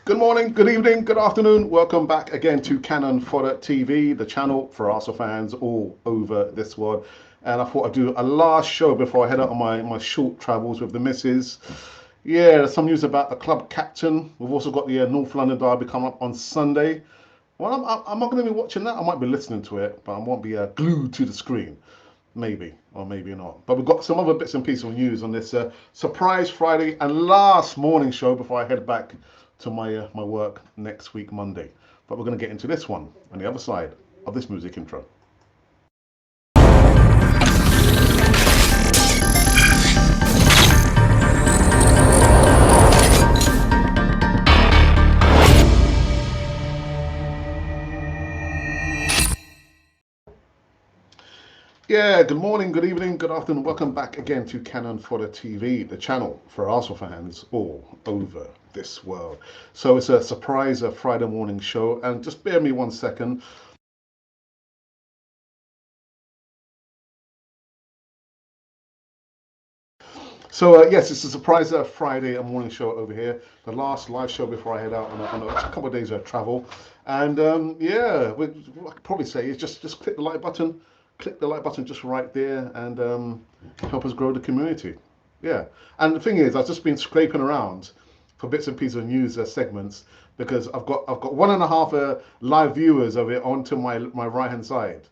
Good morning, good evening, good afternoon. Welcome back again to Cannon Fodder TV, the channel for Arsenal fans all over this world. And I thought I'd do a last show before I head out on my short travels with the missus. Yeah, there's some news about the club captain. We've also got the North London derby coming up on Sunday. Well, I'm not going to be watching that. I might be listening to it, but I won't be glued to the screen. Maybe, or maybe not. But we've got some other bits and pieces of news on this surprise Friday and last morning show before I head back to my work next week, Monday. But we're going to get into this one on the other side of this music intro. Yeah, good morning, good evening, good afternoon. Welcome back again to Cannon Fodder TV, the channel for Arsenal fans all over this world. So it's a surprise Friday morning show, and just bear me 1 second. So yes, it's a surprise Friday morning show over here. The last live show before I head out on a couple of days of travel, and yeah, what I could probably say is just click the like button just right there, and help us grow the community. Yeah, and the thing is, I've just been scraping around for bits and pieces of news segments because I've got one and a half live viewers of it onto my right hand side,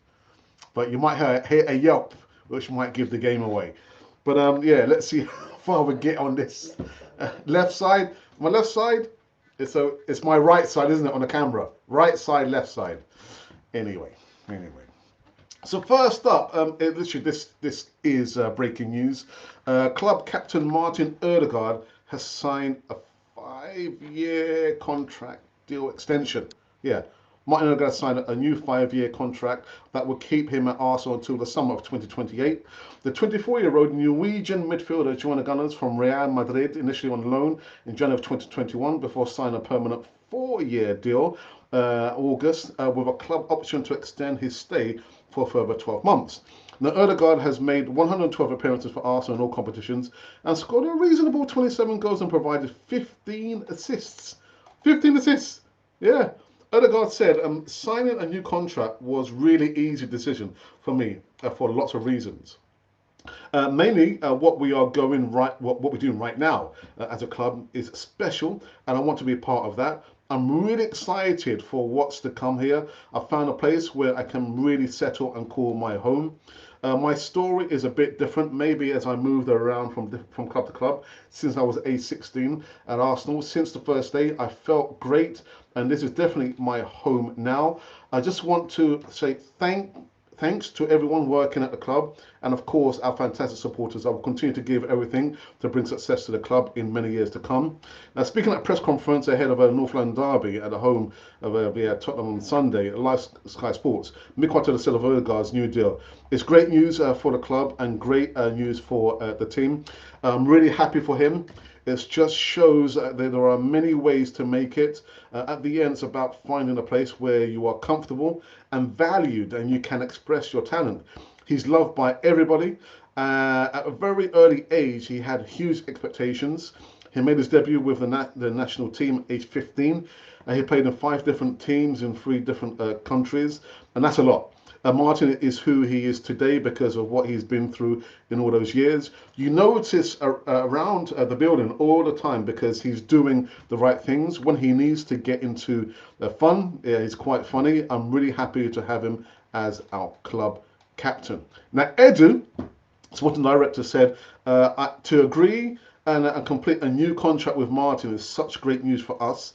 but you might hear a yelp, which might give the game away. But yeah, let's see how far we get on this. Left side, my left side. It's my right side, isn't it, on the camera? Right side, left side. Anyway. So first up, literally this is breaking news. Club captain Martin Odegaard has signed a 5-year contract deal extension. Yeah, Martin Odegaard signed a new 5-year contract that will keep him at Arsenal until the summer of 2028. The 24-year-old Norwegian midfielder joined the Gunners from Real Madrid initially on loan in January of 2021 before signing a permanent 4-year deal August with a club option to extend his stay for a further 12 months. Now, Odegaard has made 112 appearances for Arsenal in all competitions and scored a reasonable 27 goals and provided 15 assists. 15 assists! Yeah. Odegaard said, signing a new contract was really easy decision for me for lots of reasons. Mainly, what we are going right, what we're doing right now as a club is special, and I want to be a part of that. I'm really excited for what's to come here. I found a place where I can really settle and call my home. My story is a bit different, maybe as I moved around from club to club since I was age 16 at Arsenal. Since the first day, I felt great, and this is definitely my home now. I just want to say thanks to everyone working at the club and, of course, our fantastic supporters. I will continue to give everything to bring success to the club in many years to come. Now, speaking at a press conference ahead of a North London derby at the home of Tottenham on Sunday, live Sky Sports, Mikel Arteta said of Odegaard's new deal. It's great news for the club and great news for the team. I'm really happy for him. It just shows that there are many ways to make it. At the end, it's about finding a place where you are comfortable and valued and you can express your talent. He's loved by everybody. At a very early age, he had huge expectations. He made his debut with the national team at age 15. He played in 5 different teams in 3 different countries, and that's a lot. Martin is who he is today because of what he's been through in all those years. You notice around the building all the time because he's doing the right things. When he needs to get into fun, he's quite funny. I'm really happy to have him as our club captain. Now, Edu, sporting director, said to agree and complete a new contract with Martin is such great news for us.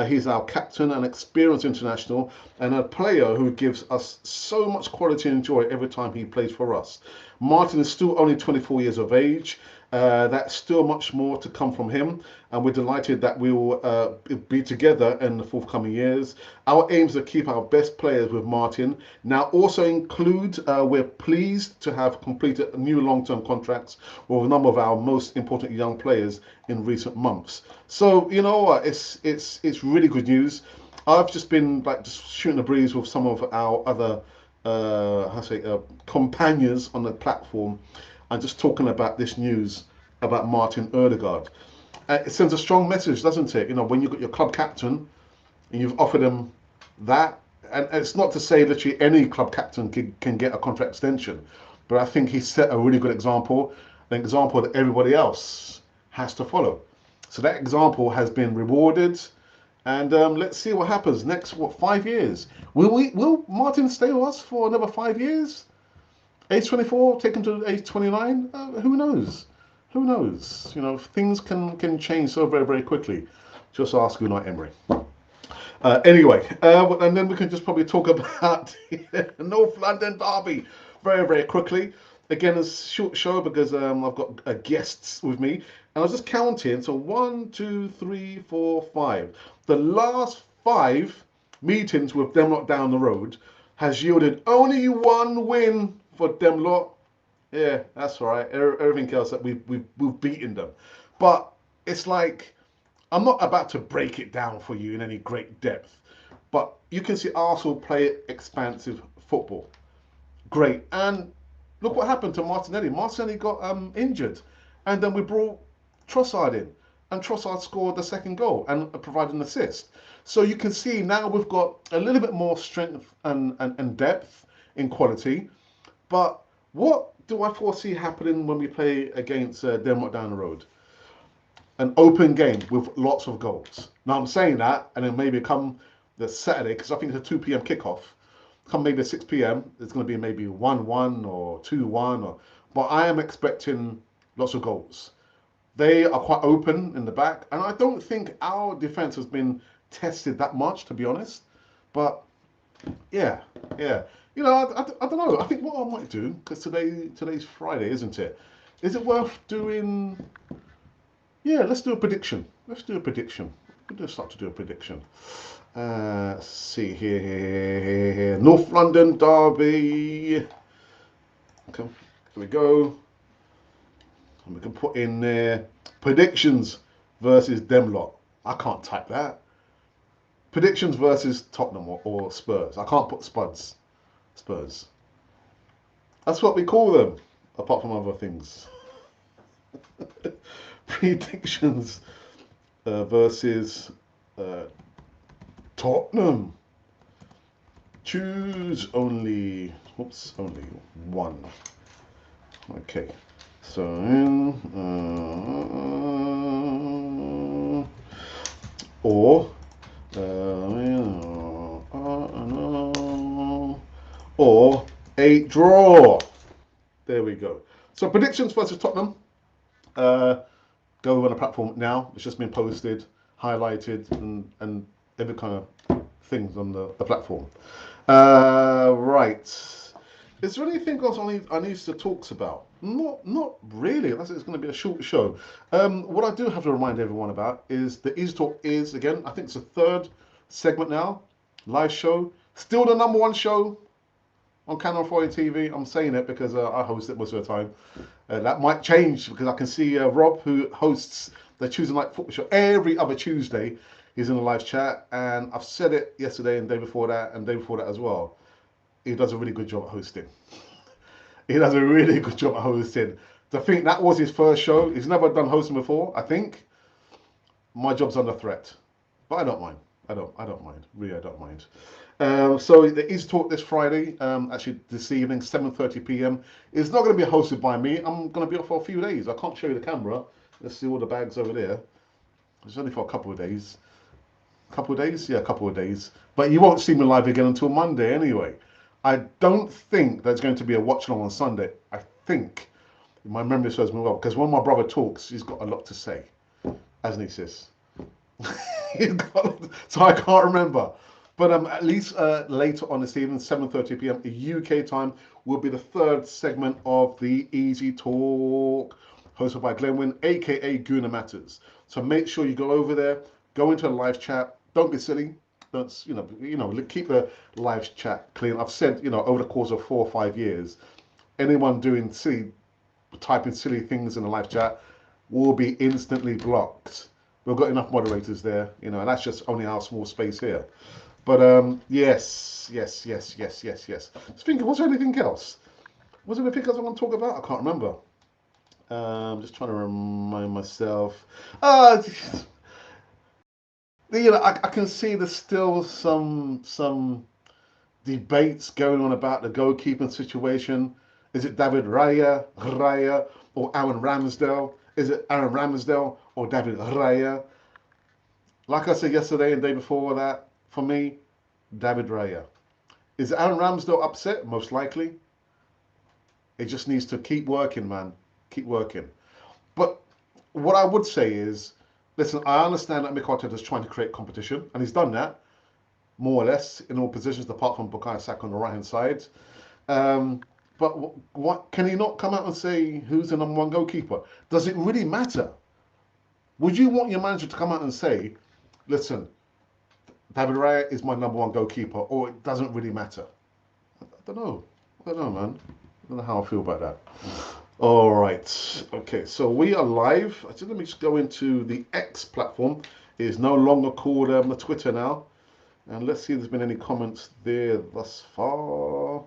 He's our captain, an experienced international, and a player who gives us so much quality and joy every time he plays for us. Martin is still only 24 years of age. That's still much more to come from him, and we're delighted that we will be together in the forthcoming years. Our aim is to keep our best players with Martin. Now, also include, we're pleased to have completed new long-term contracts with a number of our most important young players in recent months. So you know what, it's really good news. I've just been like just shooting the breeze with some of our other companions on the platform and just talking about this news about Martin Odegaard. It sends a strong message, doesn't it? When you've got your club captain and you've offered him that, and it's not to say literally any club captain can get a contract extension, but I think he set a really good example, an example that everybody else has to follow. So that example has been rewarded, and let's see what happens next. What, 5 years? Will Martin stay with us for another 5 years? Age 24, take him to age 29. Who knows? Who knows? Things can change so very very quickly. Just ask Unai Emery. Anyway, and then we can just probably talk about the North London derby very, very quickly. Again, it's a short show because I've got guests with me. And I was just counting. So 1, 2, 3, 4, 5. The last 5 meetings with them lot down the road has yielded only 1 win for them lot. Yeah, that's right. Everything else that we've beaten them. But it's like, I'm not about to break it down for you in any great depth, but you can see Arsenal play expansive football. Great. And look what happened to Martinelli. Martinelli got injured, and then we brought Trossard in, and Trossard scored the second goal and provided an assist. So you can see now we've got a little bit more strength and depth in quality. But what do I foresee happening when we play against Denmark down the road? An open game with lots of goals. Now I'm saying that, and then maybe come the Saturday, because I think it's a 2 p.m. kickoff. Come maybe 6 p.m. It's going to be maybe 1-1 or 2-1, but I am expecting lots of goals. They are quite open in the back, and I don't think our defense has been tested that much, to be honest. But yeah, yeah. I don't know. I think what I might do, because today's Friday, isn't it? Is it worth doing? Yeah, let's do a prediction. Let's do a prediction. We'll just start to do a prediction. Let's see here. North London derby. Okay, here we go. And we can put in there predictions versus Demlot. I can't type that. Predictions versus Tottenham or Spurs. I can't put Spuds. Spurs. That's what we call them, apart from other things. Predictions versus Tottenham. Choose only one. Okay, so or a draw. There we go. So predictions versus Tottenham. Go on the platform now. It's just been posted, highlighted, and every kind of things on the platform. Right. Is there anything else I need to talk about? Not really. It's going to be a short show. What I do have to remind everyone about is the Easy Talk is, again, I think it's the 3rd segment now, live show. Still the #1 show on Canal 4 TV. I'm saying it because I host it most of the time. That might change because I can see Rob, who hosts the Tuesday Night Football Show every other Tuesday. He's in a live chat, and I've said it yesterday and day before that and day before that as well. He does a really good job at hosting. He does a really good job at hosting. To think that was his first show, he's never done hosting before, I think. My job's under threat, but I don't mind. I don't mind. Really, I don't mind. So the Easy Talk this Friday, actually this evening, 7:30 p.m. It's not going to be hosted by me. I'm going to be off for a few days. I can't show you the camera. Let's see all the bags over there. It's only for a couple of days. Couple of days? Yeah, a couple of days. But you won't see me live again until Monday anyway. I don't think there's going to be a watch along on Sunday. I think, my memory serves me well, because when my brother talks, he's got a lot to say, hasn't he, sis? So I can't remember. But at least later on this evening, 7:30 p.m. UK time, will be the 3rd segment of the Easy Talk, hosted by Glenwyn, aka Guna Matters. So make sure you go over there, go into a live chat. Don't be silly. Don't, keep the live chat clean. I've said, over the course of 4 or 5 years, anyone doing typing silly things in the live chat will be instantly blocked. We've got enough moderators there, and that's just only our small space here. But yes. Just thinking, was there anything else? Was there anything else I want to talk about? I can't remember. Just trying to remind myself. Uh, I can see there's still some debates going on about the goalkeeping situation. Is it David Raya, or Aaron Ramsdale? Is it Aaron Ramsdale or David Raya? Like I said yesterday and the day before that, for me, David Raya. Is Aaron Ramsdale upset? Most likely. It just needs to keep working, man. Keep working. But what I would say is, listen, I understand that Mikel Arteta is trying to create competition, and he's done that more or less in all positions, apart from Bukayo Saka on the right hand side. Um, but what can he not come out and say who's the number one goalkeeper? Does it really matter? Would you want your manager to come out and say, listen, David Raya is my number one goalkeeper, or it doesn't really matter? I don't know. I don't know, man. I don't know how I feel about that. All right. Okay, so we are live. So let me just go into the X platform. It is no longer called the Twitter now. And let's see if there's been any comments there thus far.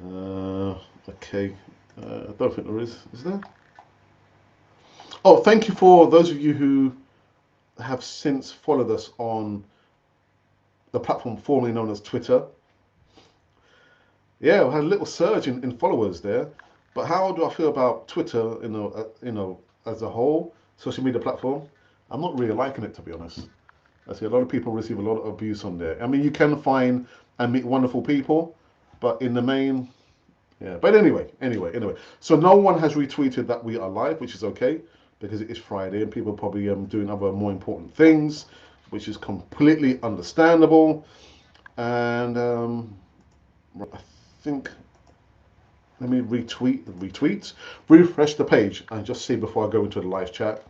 Okay. I don't think there is. Is there? Oh, thank you for those of you who have since followed us on the platform formerly known as Twitter. Yeah, we had a little surge in followers there. But how do I feel about Twitter, as a whole, social media platform? I'm not really liking it, to be honest. I see a lot of people receive a lot of abuse on there. I mean, you can find and meet wonderful people, but in the main, yeah. But anyway. So no one has retweeted that we are live, which is okay because it is Friday and people are probably doing other more important things, which is completely understandable. And I think let me refresh the page and just see before I go into the live chat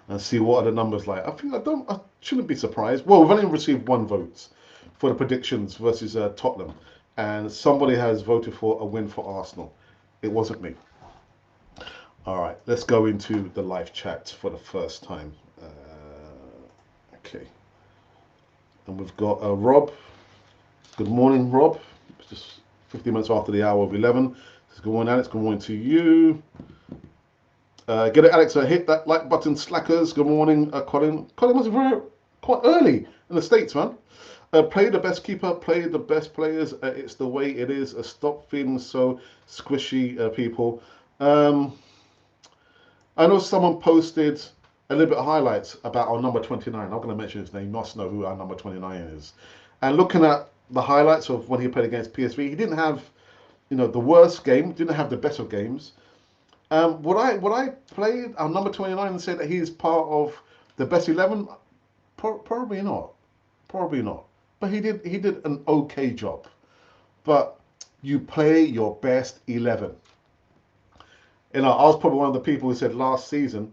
and see what are the numbers like. I shouldn't be surprised. Well, we've only received one vote for the predictions versus Tottenham, and somebody has voted for a win for Arsenal. It wasn't me. All right, let's go into the live chat for the first time. Okay, and we've got Rob. Good morning, Rob. It's just 50 minutes after the hour of 11. Good morning, Alex. Good morning to you. Get it, Alex. Hit that like button, slackers. Good morning, Colin. Colin was quite early in the States, man. Play the best keeper, play the best players. It's the way it is. Stop feeling so squishy, people. I know someone posted a little bit of highlights about our number 29. I'm not going to mention his name. You must know who our number 29 is. And looking at the highlights of when he played against PSV, he didn't have, the worst game. Didn't have the best of games. Would I play our number 29 and say that he's part of the best 11? Probably not. Probably not. But he did an okay job. But you play your best 11. I was probably one of the people who said last season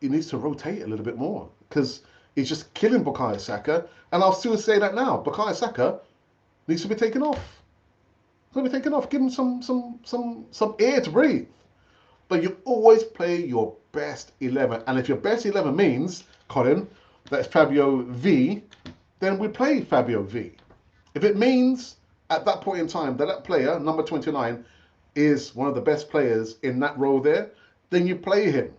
he needs to rotate a little bit more because he's just killing Bukayo Saka. And I'll still say that now. Bukayo Saka needs to be taken off. He's be taken off. Give him some air to breathe. But you always play your best 11. And if your best 11 means, Colin, that's Fabio V, then we play Fabio V. If it means at that point in time that player, number 29, is one of the best players in that role there, then you play him.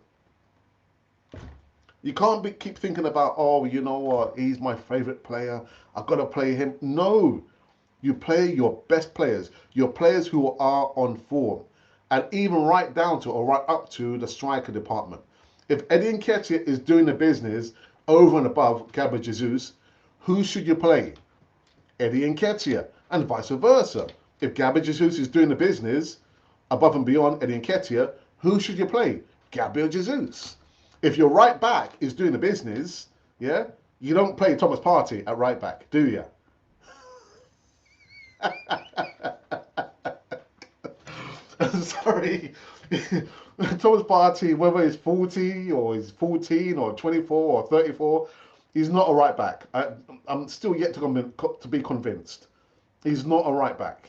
You can't keep thinking about, oh, you know what, he's my favourite player, I've got to play him. No, you play your best players, your players who are on form, and even right down to or right up to the striker department. If Eddie Nketiah is doing the business over and above Gabriel Jesus, who should you play? Eddie Nketiah, and vice versa. If Gabriel Jesus is doing the business above and beyond Eddie Nketiah, who should you play? Gabriel Jesus. If your right back is doing the business, yeah, you don't play Thomas Partey at right back, do you? Sorry. Thomas Partey, whether he's 40 or he's 14 or 24 or 34, he's not a right back. I'm still yet to be convinced. He's not a right back.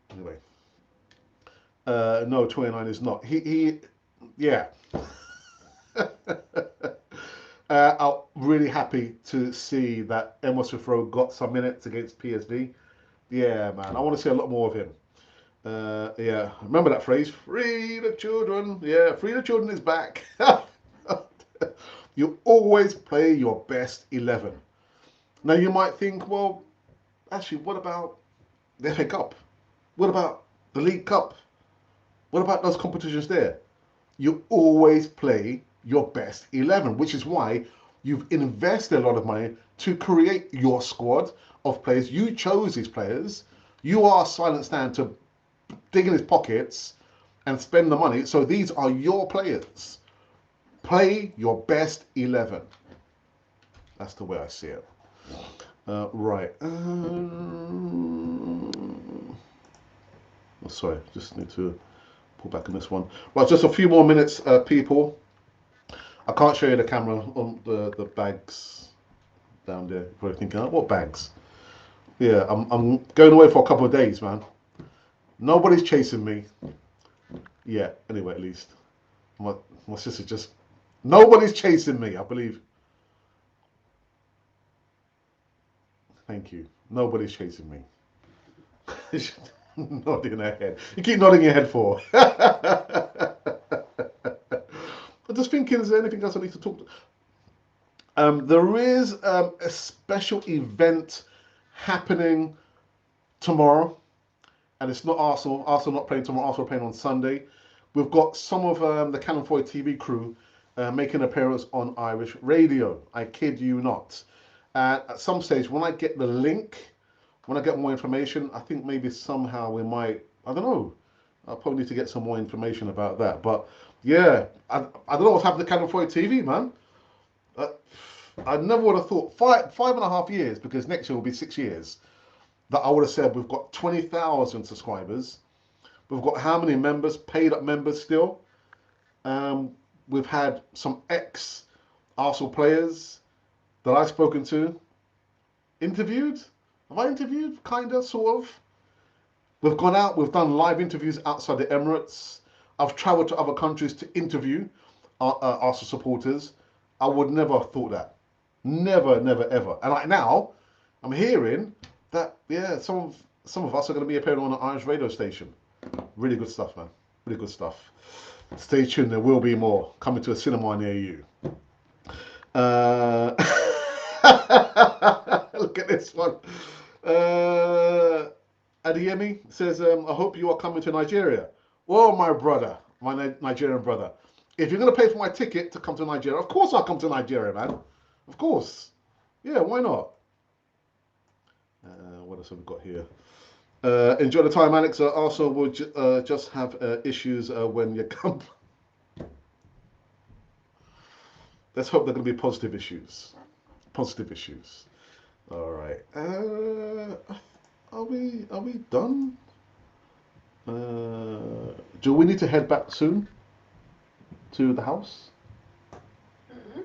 Anyway. No, 29 is not. Yeah. I'm really happy to see that Emma Smith Rowe got some minutes against PSV. Yeah, man. I want to see a lot more of him. Yeah, remember that phrase, free the children. Yeah, free the children is back. You always play your best 11. Now you might think, well, actually, what about the FA Cup? What about the League Cup? What about those competitions there? You always play your best 11, which is why you've invested a lot of money to create your squad of players. You chose these players. You are Silent Stan to dig in his pockets and spend the money. So these are your players. Play your best 11. That's the way I see it. Right. Oh, sorry, just need to pull back on this one. Right, just a few more minutes, people. I can't show you the camera on the bags down there. You're probably thinking, oh, what bags? Yeah, I'm going away for a couple of days, man. Nobody's chasing me. Yeah, anyway, at least. My, my sister just. Nobody's chasing me, I believe. Thank you. Nobody's chasing me. Nodding her head. You keep nodding your head for. I'm just thinking, is there anything else I need to talk to? There is a special event happening tomorrow, and it's not Arsenal. Arsenal not playing tomorrow. Arsenal are playing on Sunday. We've got some of the Cannon Foy TV crew making an appearance on Irish radio. I kid you not. At some stage, when I get the link, when I get more information, I think maybe somehow we might. I don't know. I'll probably need to get some more information about that. But yeah, I don't know what's happened to Cannon Foy TV, man. Uh, I never would have thought 5.5 years, because next year will be 6 years, that I would have said we've got 20,000 subscribers. We've got how many members, paid up members still? Um, we've had some ex Arsenal players that I've spoken to interviewed. Have I interviewed? Kinda, sort of. We've gone out, we've done live interviews outside the Emirates. I've travelled to other countries to interview Arsenal supporters. I would never have thought that. Never, never, ever. And right now, I'm hearing that, yeah, some of us are going to be appearing on an Irish radio station. Really good stuff, man. Really good stuff. Stay tuned, there will be more coming to a cinema near you. Uh, Look at this one. Adeyemi says, I hope you are coming to Nigeria. Well, my brother, my Nigerian brother, if you're going to pay for my ticket to come to Nigeria, of course I'll come to Nigeria, man. Of course. Yeah, why not? What else have we got here? Enjoy the time, Alex. Also, will just have issues when you come. Let's hope they're going to be positive issues. Positive issues. All right. Are we done? Do we need to head back soon to the house?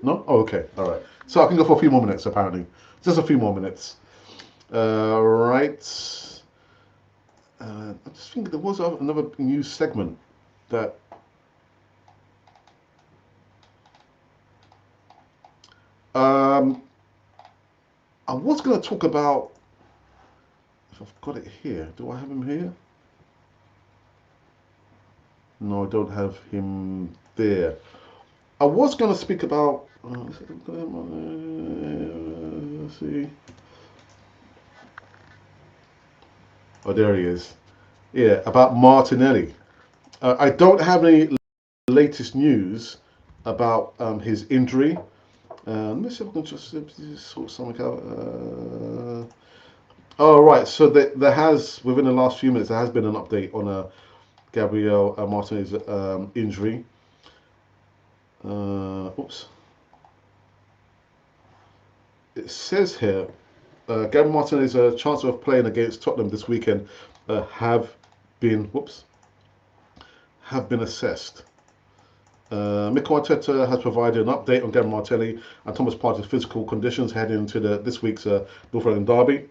No? Oh, okay. All right. So I can go for a few more minutes, apparently. Just a few more minutes. Right. I just think there was another news segment that. I was going to talk about. If I've got it here, do I have him here? No, I don't have him there. I was going to speak about. Let's see. Oh, there he is. Yeah, about Martinelli. I don't have any latest news about his injury. Let me see if I can just sort something out. Oh, right. So there has, within the last few minutes, there has been an update on Gabriel Martinez's injury. Oops. It says here, Gabriel Martinez's chance of playing against Tottenham this weekend have been assessed. Mikel Arteta has provided an update on Gabriel Martinelli and Thomas Partey's physical conditions heading into this week's Northern Derby.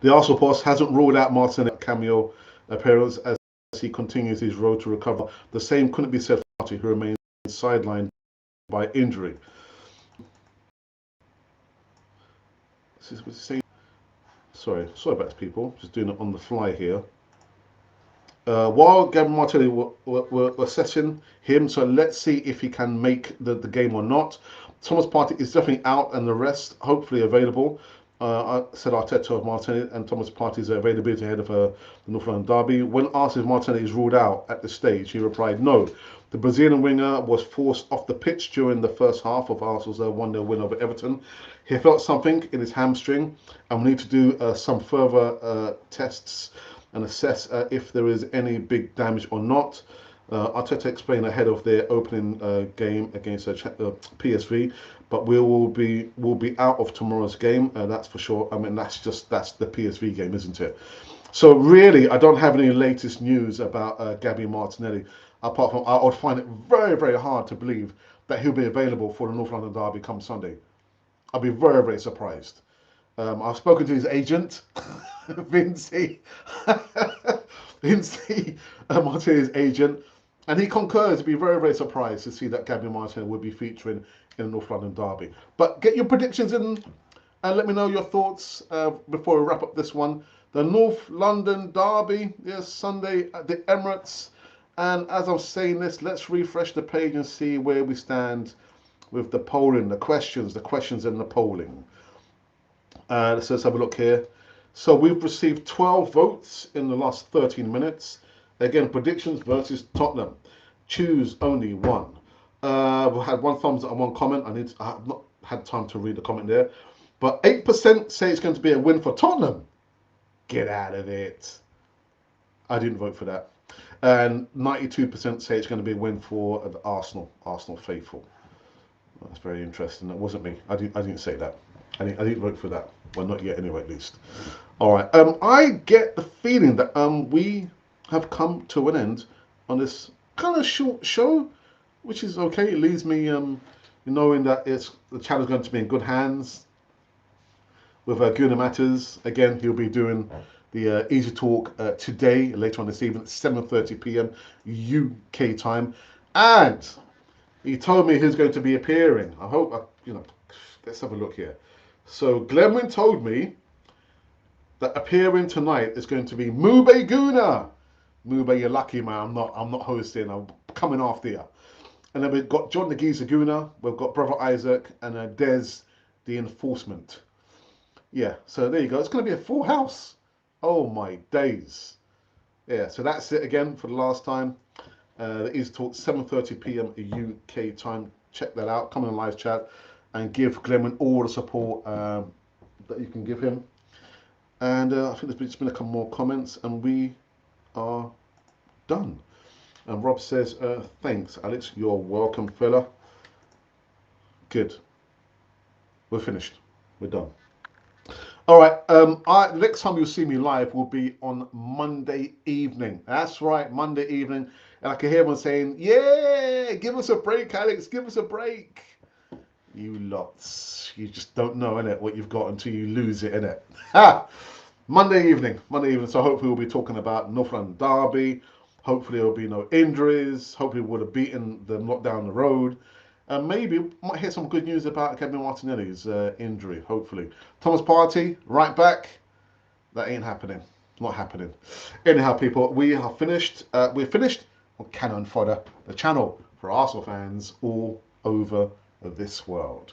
The Arsenal boss hasn't ruled out Martinelli's cameo appearance as he continues his road to recover. The same couldn't be said for Partey, who remains sidelined by injury. Sorry about this, people. Just doing it on the fly here. While Gavin Martinelli we're assessing him, so let's see if he can make the game or not. Thomas Partey is definitely out, and the rest hopefully available. I said Arteta of Martinelli and Thomas Partey's availability ahead of the North London derby. When asked if Martinelli is ruled out at this stage, he replied no. The Brazilian winger was forced off the pitch during the first half of Arsenal's 1-0 win over Everton. He felt something in his hamstring, and we need to do some further tests and assess if there is any big damage or not. Arteta explained ahead of their opening game against PSV, but we'll be out of tomorrow's game. That's for sure. I mean, that's the PSV game, isn't it? So really, I don't have any latest news about Gabby Martinelli. Apart from, I would find it very, very hard to believe that he'll be available for the North London derby come Sunday. I'll be very, very surprised. I've spoken to his agent, Vinci, Vinci Martinelli's agent, and he concurs. He'd be very, very surprised to see that Gabby Martinelli would be featuring in the North London derby. But get your predictions in and let me know your thoughts before we wrap up this one. The North London derby, yes, Sunday at the Emirates. And as I'm saying this, let's refresh the page and see where we stand with the polling, the questions and the polling. Let's have a look here. So we've received 12 votes in the last 13 minutes. Again, predictions versus Tottenham. Choose only one. We had one thumbs up and one comment. I have not had time to read the comment there. But 8% say it's going to be a win for Tottenham. Get out of it. I didn't vote for that. And 92% say it's going to be a win for the Arsenal faithful. That's very interesting. That wasn't me. I didn't say that. I didn't vote for that. Well, not yet anyway, at least. All right. I get the feeling that we have come to an end on this kind of short show, which is okay. It leaves me knowing that the channel's going to be in good hands with Guna Matters. Again, he'll be doing the Easy Talk today, later on this evening, at 7:30 p.m. UK time. And he told me he's going to be appearing. I hope, let's have a look here. So Glenwyn told me that appearing tonight is going to be Mube Guna. Mube, you're lucky, man. I'm not hosting. I'm coming after you. And then we've got John the Geezer Guna. We've got Brother Isaac and Des the Enforcement. Yeah, so there you go. It's going to be a full house. Oh my days. Yeah, so that's it again for the last time. The Easy Talk, 7:30 p.m. UK time. Check that out. Come in live chat and give Glenwyn all the support that you can give him. And I think there's been a couple more comments, and we are done. And Rob says, thanks, Alex. You're welcome, fella. Good. We're finished. We're done. All right. Next time you'll see me live will be on Monday evening. That's right, Monday evening. And I can hear everyone saying, yeah, give us a break, Alex. Give us a break. You lots. You just don't know, innit, what you've got until you lose it, innit? Ha! Monday evening. So hopefully we'll be talking about North London derby. Hopefully there'll be no injuries. Hopefully we would have beaten them not down the road. And maybe we might hear some good news about Kevin Martinelli's injury, hopefully. Thomas Partey, right back. That ain't happening. Not happening. Anyhow, people, we are finished. We're finished on Cannon Fodder, the channel for Arsenal fans all over this world.